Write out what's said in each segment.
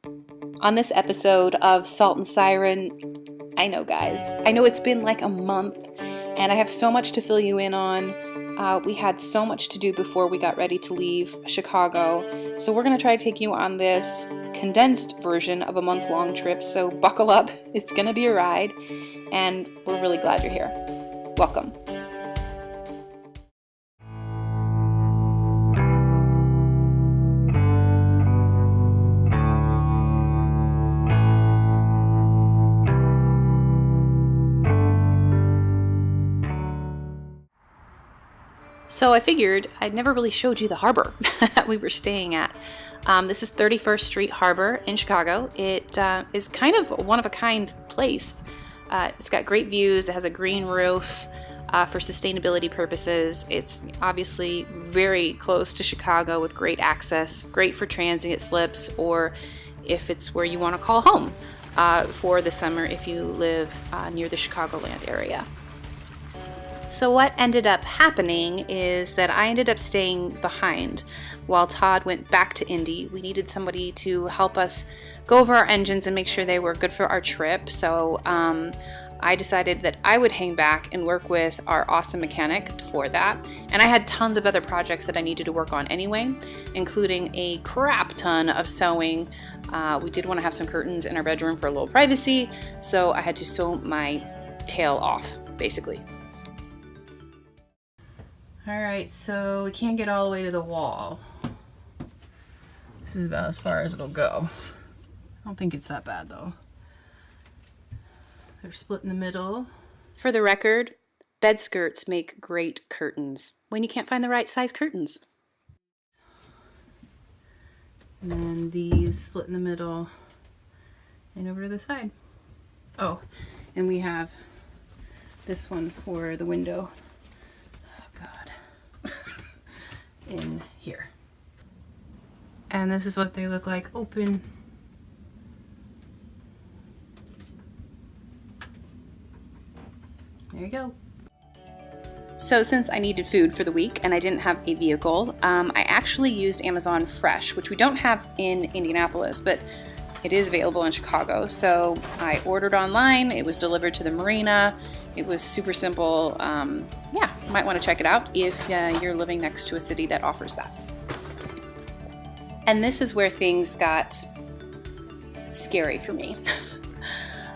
On this episode of Salt and Siren, I know guys, I know it's been like a month and I have so much to fill you in on. We had so much to do before we got ready to leave Chicago, so we're going to try to take you on this condensed version of a month-long trip, so buckle up, it's going to be a ride, and we're really glad you're here. Welcome. So I figured I'd never really showed you the harbor we were staying at. This is 31st Street Harbor in Chicago. It is kind of a one-of-a-kind place. It's got great views. It has a green roof for sustainability purposes. It's obviously very close to Chicago with great access, great for transient slips, or if it's where you want to call home for the summer if you live near the Chicagoland area. So what ended up happening is that I ended up staying behind while Todd went back to Indy. We needed somebody to help us go over our engines and make sure they were good for our trip. So I decided that I would hang back and work with our awesome mechanic for that. And I had tons of other projects that I needed to work on anyway, including a crap ton of sewing. We did want to have some curtains in our bedroom for a little privacy, so I had to sew my tail off, basically. Alright, so we can't get all the way to the wall. This is about as far as it'll go. I don't think it's that bad though. They're split in the middle. For the record, bed skirts make great curtains when you can't find the right size curtains. And then these split in the middle and over to the side. Oh, and we have this one for the window. In here. And this is what they look like open. There you go. So since I needed food for the week and I didn't have a vehicle, I actually used Amazon Fresh, which we don't have in Indianapolis, but it is available in Chicago. So I ordered online, it was delivered to the Marina. It was super simple. Yeah, you might want to check it out if you're living next to a city that offers that. And this is where things got scary for me.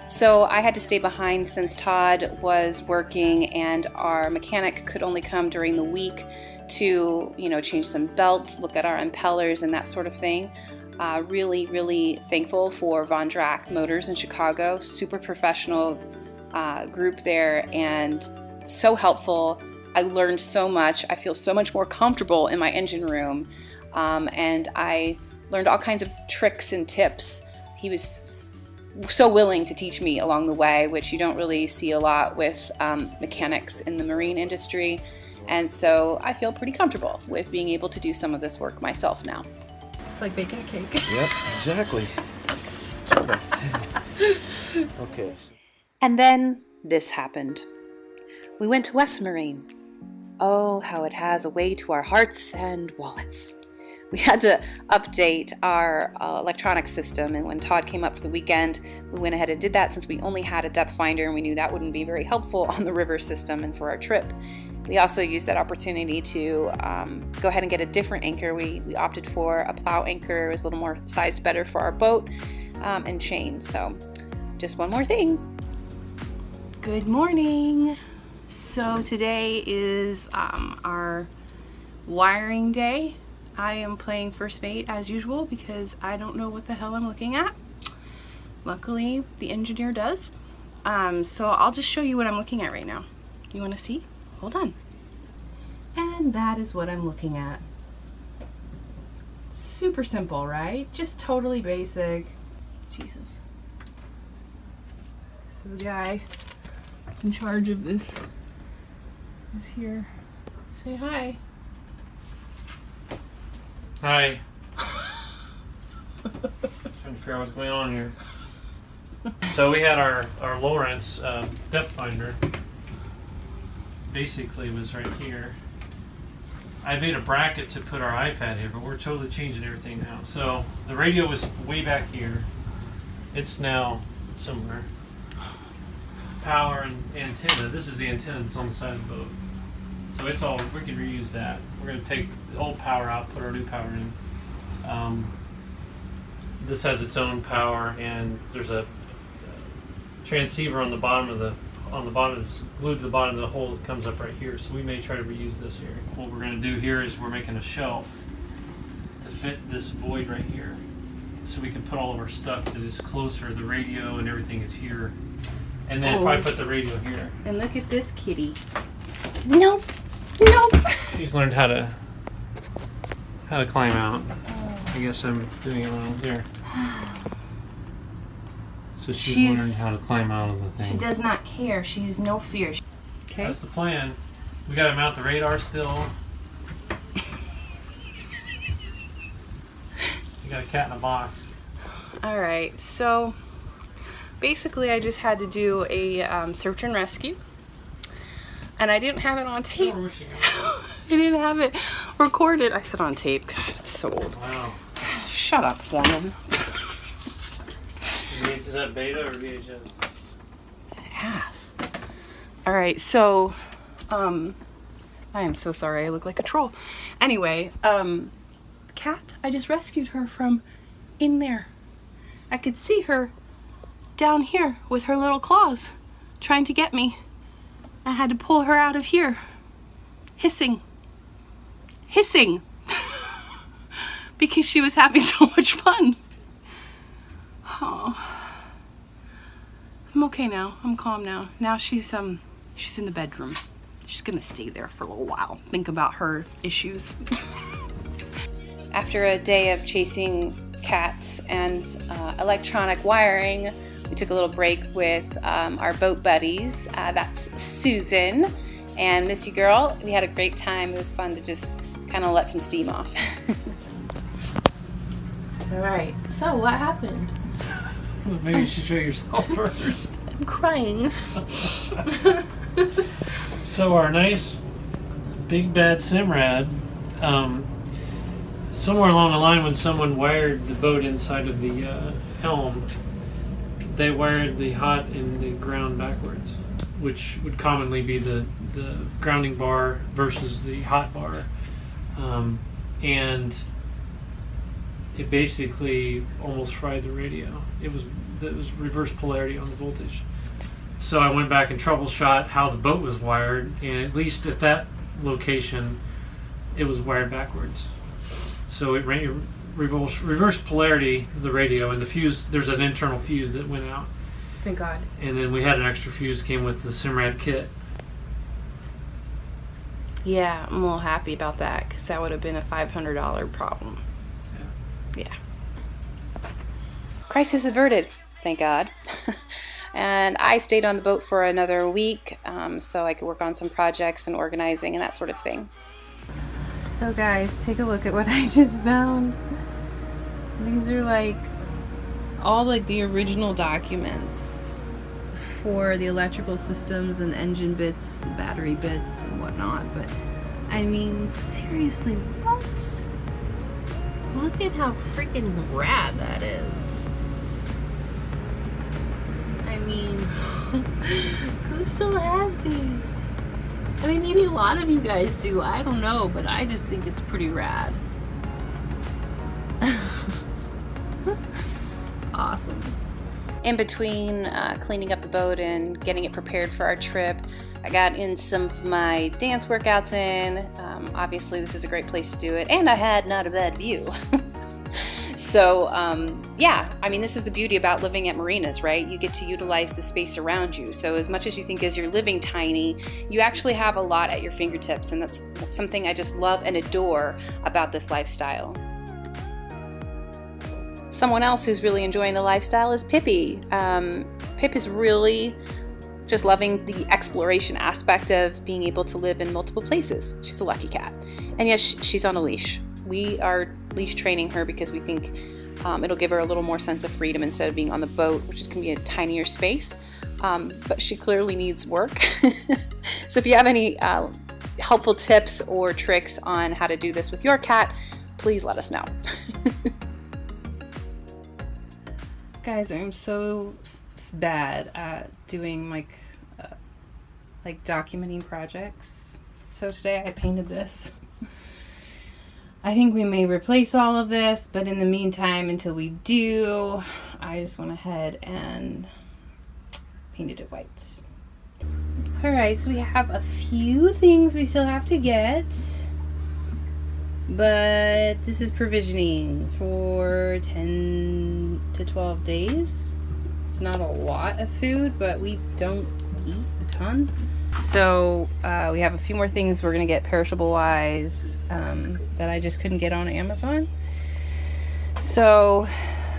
So I had to stay behind since Todd was working and our mechanic could only come during the week to, change some belts, look at our impellers and that sort of thing. Really thankful for Von Drack Motors in Chicago. Super professional group there and so helpful. I learned so much. I feel so much more comfortable in my engine room. And I learned all kinds of tricks and tips. He was so willing to teach me along the way, which you don't really see a lot with mechanics in the marine industry. And so I feel pretty comfortable with being able to do some of this work myself now. It's like baking a cake. Yep, exactly. Okay. And then this happened. We went to West Marine. Oh, how it has a way to our hearts and wallets. We had to update our electronic system, and when Todd came up for the weekend, we went ahead and did that since we only had a depth finder and we knew that wouldn't be very helpful on the river system and for our trip. We also used that opportunity to go ahead and get a different anchor. We opted for a plow anchor. It was a little more sized better for our boat and chain. So just one more thing. Good morning. So today is our wiring day. I am playing first mate as usual because I don't know what the hell I'm looking at. Luckily, the engineer does. So I'll just show you what I'm looking at right now. You want to see? Hold on. And that is what I'm looking at. Super simple, right? Just totally basic. Jesus. So the guy that's in charge of this is here. Say hi. Hi. Trying to figure out what's going on here. So we had our Lawrence depth finder. Basically was right here. I made a bracket to put our iPad here, but we're totally changing everything now. So the radio was way back here. It's now somewhere. Power and antenna. This is the antenna that's on the side of the boat. So it's all, we can reuse that. We're going to take the old power out, put our new power in. This has its own power, and there's a transceiver on the bottom of the it's glued to the bottom of the hole that comes up right here. So we may try to reuse this here. What we're going to do here is we're making a shelf to fit this void right here, so we can put all of our stuff that is closer. The radio and everything is here, and then probably put the radio here. And look at this kitty. Nope. Nope. She's learned how to climb out. I guess I'm doing it wrong here. So she's learning how to climb out of the thing. She does not care. She has no fear. Okay. That's the plan. We got to mount the radar still. You got a cat in a box. All right. So basically, I just had to do a search and rescue, and I didn't have it on tape. I didn't have it recorded. I said on tape. God, I'm so old. Wow. Shut up, Foreman. Is that beta or VHS? Ass. All right, so, I am so sorry. I look like a troll. Anyway, cat, I just rescued her from in there. I could see her down here with her little claws trying to get me. I had to pull her out of here. Hissing. Because she was having so much fun. Oh. I'm okay now. I'm calm now. Now she's in the bedroom. She's gonna stay there for a little while. Think about her issues. After a day of chasing cats and electronic wiring, we took a little break with our boat buddies. That's Susan and Missy Girl. We had a great time. It was fun to just kind of let some steam off. All right. So what happened? Maybe you should show yourself first. I'm crying. So our nice big bad Simrad, somewhere along the line when someone wired the boat inside of the helm, they wired the hot and the ground backwards, which would commonly be the grounding bar versus the hot bar, and it basically almost fried the radio. It was reverse polarity on the voltage. So I went back and troubleshot how the boat was wired, and at least at that location, it was wired backwards. So it reverse polarity the radio, and the fuse. There's an internal fuse that went out. Thank God. And then we had an extra fuse came with the Simrad kit. Yeah, I'm a little happy about that because that would have been a $500 problem. Yeah. Crisis averted, thank God. And I stayed on the boat for another week so I could work on some projects and organizing and that sort of thing. So guys, take a look at what I just found. These are like all like the original documents for the electrical systems and engine bits, and battery bits and whatnot. But I mean, seriously, what? Look at how freaking rad that is. I mean, who still has these? I mean, maybe a lot of you guys do. I don't know, but I just think it's pretty rad. Awesome. In between cleaning up the boat and getting it prepared for our trip, I got in some of my dance workouts in. Obviously, this is a great place to do it, and I had not a bad view. So, yeah, I mean, this is the beauty about living at marinas, right? You get to utilize the space around you. So as much as you think as you're living tiny, you actually have a lot at your fingertips, and that's something I just love and adore about this lifestyle. Someone else who's really enjoying the lifestyle is Pippi. Pip is really just loving the exploration aspect of being able to live in multiple places. She's a lucky cat. And yes, she's on a leash. We are leash training her because we think it'll give her a little more sense of freedom instead of being on the boat, which is going to be a tinier space. But she clearly needs work. So if you have any helpful tips or tricks on how to do this with your cat, please let us know. Guys, I'm so bad at doing like documenting projects. So today I painted this. I think we may replace all of this, but in the meantime, until we do, I just went ahead and painted it white. Alright, so we have a few things we still have to get, but this is provisioning for 10 to 12 days. It's not a lot of food, but we don't eat a ton. So we have a few more things we're going to get perishable wise that I just couldn't get on Amazon. So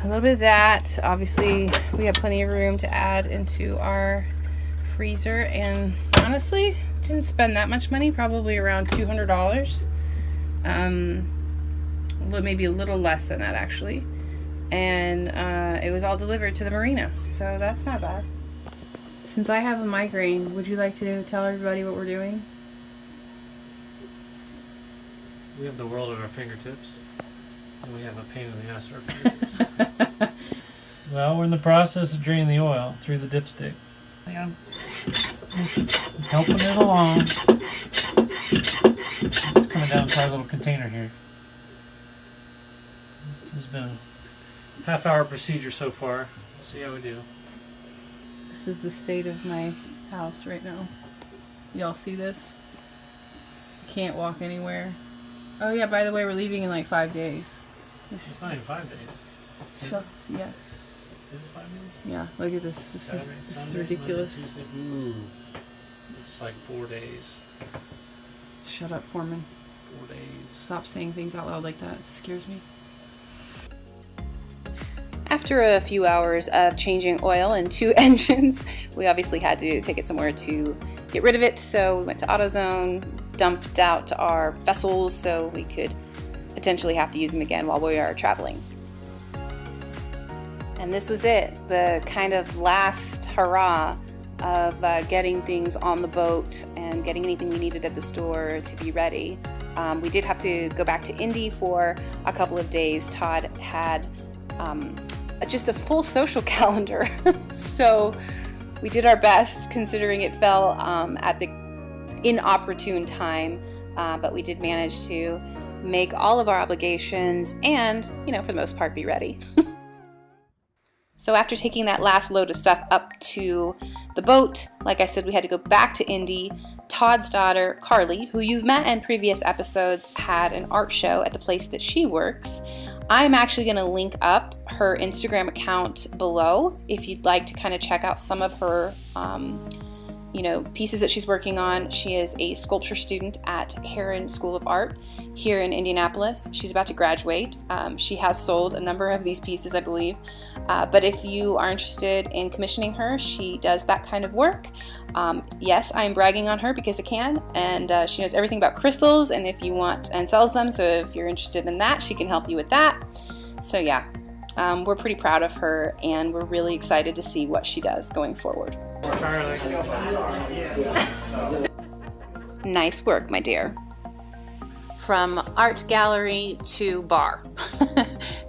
a little bit of that. Obviously, we have plenty of room to add into our freezer, and honestly, didn't spend that much money, probably around $200. Maybe a little less than that actually. And it was all delivered to the Marina, so that's not bad. Since I have a migraine, would you like to tell everybody what we're doing? We have the world at our fingertips, and we have a pain in the ass at our fingertips. Well, we're in the process of draining the oil through the dipstick. I'm just helping it along. It's coming down to our little container here. This has been a half-hour procedure so far. Let's see how we do. This is the state of my house right now. Y'all see this? Can't walk anywhere. Oh yeah, by the way, we're leaving in like 5 days. It's not even 5 days. So, yes. Is it 5 days? Yeah, look at this. This is ridiculous. Ooh. It's like 4 days. Shut up, Foreman. 4 days. Stop saying things out loud like that. It scares me. After a few hours of changing oil in 2 engines, we obviously had to take it somewhere to get rid of it, so we went to Autozone, dumped out our vessels so we could potentially have to use them again while we are traveling. And this was it, the kind of last hurrah of getting things on the boat and getting anything we needed at the store to be ready. We did have to go back to Indy for a couple of days. Todd had just a full social calendar, so we did our best considering it fell at the inopportune time, but we did manage to make all of our obligations and, for the most part, be ready. So after taking that last load of stuff up to the boat, like I said, we had to go back to Indy. Todd's daughter, Carly, who you've met in previous episodes, had an art show at the place that she works. I'm actually going to link up her Instagram account below if you'd like to kind of check out some of her pieces that she's working on. She is a sculpture student at Heron School of Art here in Indianapolis. She's about to graduate. She has sold a number of these pieces, I believe. But if you are interested in commissioning her, she does that kind of work. Yes, I'm bragging on her because I can, and she knows everything about crystals, and if you want, and sells them, so if you're interested in that, she can help you with that. So yeah, we're pretty proud of her, and we're really excited to see what she does going forward. Nice work, my dear. From art gallery to bar.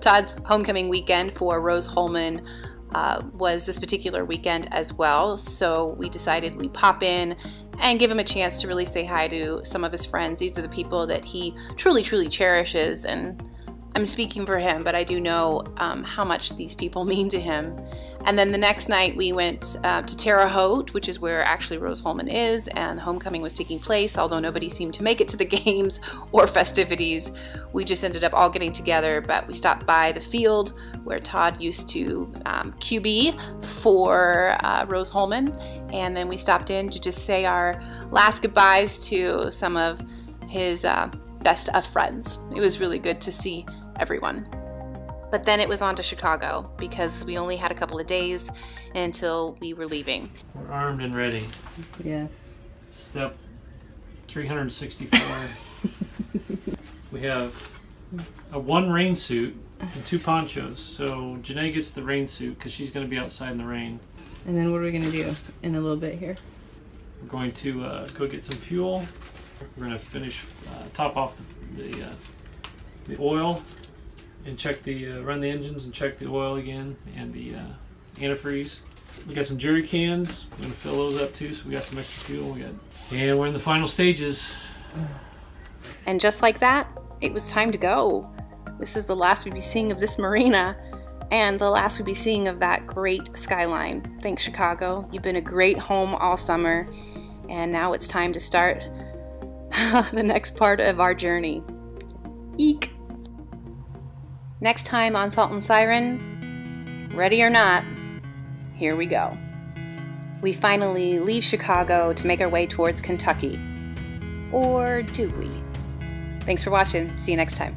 Todd's homecoming weekend for Rose Holman was this particular weekend as well, so we decided we'd pop in and give him a chance to really say hi to some of his friends. These are the people that he truly, truly cherishes, and I'm speaking for him, but I do know how much these people mean to him. And then the next night we went to Terre Haute, which is where actually Rose Holman is, and homecoming was taking place, although nobody seemed to make it to the games or festivities. We just ended up all getting together, but we stopped by the field where Todd used to QB for Rose Holman, and then we stopped in to just say our last goodbyes to some of his best of friends. It was really good to see everyone. But then it was on to Chicago because we only had a couple of days until we were leaving. We're armed and ready. Yes. Step 364. We have a 1 rain suit and 2 ponchos. So Janae gets the rain suit because she's going to be outside in the rain. And then what are we going to do in a little bit here? We're going to go get some fuel We're gonna finish top off the oil and check run the engines and check the oil again and the antifreeze. We got some jerry cans. We're gonna fill those up too, so we got some extra fuel. And we're in the final stages. And just like that, it was time to go. This is the last we'd be seeing of this marina, and the last we'd be seeing of that great skyline. Thanks, Chicago. You've been a great home all summer, and now it's time to start the next part of our journey. Eek! Next time on Salt and Siren, ready or not, here we go. We finally leave Chicago to make our way towards Kentucky. Or do we? Thanks for watching. See you next time.